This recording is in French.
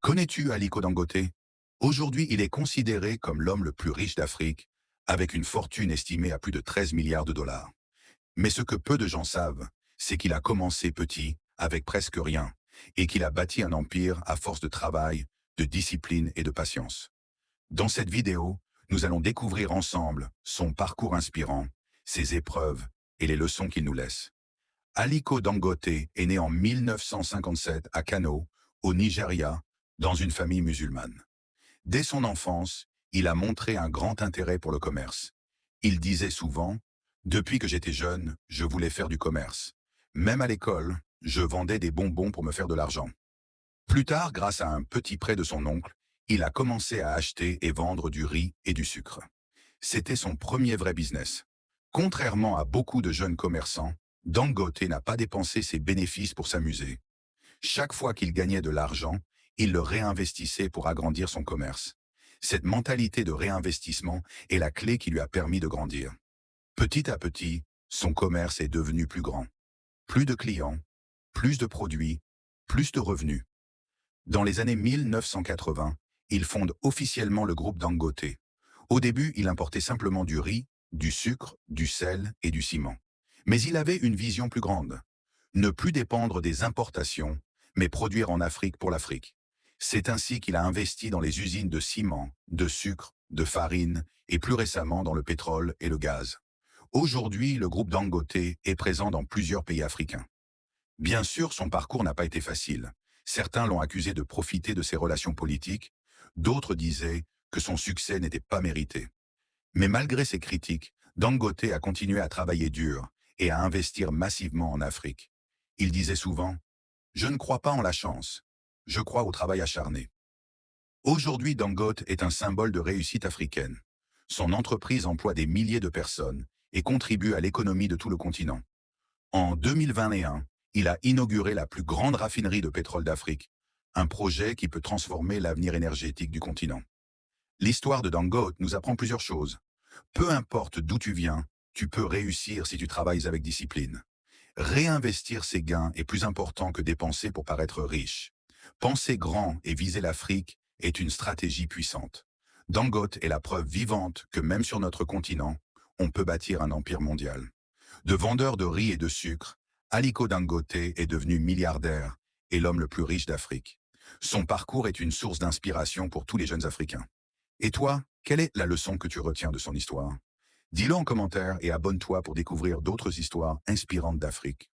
Connais-tu Aliko Dangote? Aujourd'hui, il est considéré comme l'homme le plus riche d'Afrique, avec une fortune estimée à plus de 13 milliards de dollars. Mais ce que peu de gens savent, c'est qu'il a commencé petit, avec presque rien, et qu'il a bâti un empire à force de travail, de discipline et de patience. Dans cette vidéo, nous allons découvrir ensemble son parcours inspirant, ses épreuves et les leçons qu'il nous laisse. Aliko Dangote est né en 1957 à Kano, au Nigeria, dans une famille musulmane. Dès son enfance, il a montré un grand intérêt pour le commerce. Il disait souvent, depuis que j'étais jeune, je voulais faire du commerce. Même à l'école, je vendais des bonbons pour me faire de l'argent. Plus tard, grâce à un petit prêt de son oncle, il a commencé à acheter et vendre du riz et du sucre. C'était son premier vrai business. Contrairement à beaucoup de jeunes commerçants, Dangote n'a pas dépensé ses bénéfices pour s'amuser. Chaque fois qu'il gagnait de l'argent, il le réinvestissait pour agrandir son commerce. Cette mentalité de réinvestissement est la clé qui lui a permis de grandir. Petit à petit, son commerce est devenu plus grand. Plus de clients, plus de produits, plus de revenus. Dans les années 1980, il fonde officiellement le groupe Dangote. Au début, il importait simplement du riz, du sucre, du sel et du ciment. Mais il avait une vision plus grande. Ne plus dépendre des importations, mais produire en Afrique pour l'Afrique. C'est ainsi qu'il a investi dans les usines de ciment, de sucre, de farine et plus récemment dans le pétrole et le gaz. Aujourd'hui, le groupe Dangote est présent dans plusieurs pays africains. Bien sûr, son parcours n'a pas été facile. Certains l'ont accusé de profiter de ses relations politiques, d'autres disaient que son succès n'était pas mérité. Mais malgré ces critiques, Dangote a continué à travailler dur et à investir massivement en Afrique. Il disait souvent « Je ne crois pas en la chance, je crois au travail acharné ». Aujourd'hui, Dangote est un symbole de réussite africaine. Son entreprise emploie des milliers de personnes et contribue à l'économie de tout le continent. En 2021, il a inauguré la plus grande raffinerie de pétrole d'Afrique, un projet qui peut transformer l'avenir énergétique du continent. L'histoire de Dangote nous apprend plusieurs choses. Peu importe d'où tu viens, tu peux réussir si tu travailles avec discipline. Réinvestir ses gains est plus important que dépenser pour paraître riche. Penser grand et viser l'Afrique est une stratégie puissante. Dangote est la preuve vivante que même sur notre continent, on peut bâtir un empire mondial. De vendeur de riz et de sucre, Aliko Dangote est devenu milliardaire et l'homme le plus riche d'Afrique. Son parcours est une source d'inspiration pour tous les jeunes Africains. Et toi, quelle est la leçon que tu retiens de son histoire? Dis-le en commentaire et abonne-toi pour découvrir d'autres histoires inspirantes d'Afrique.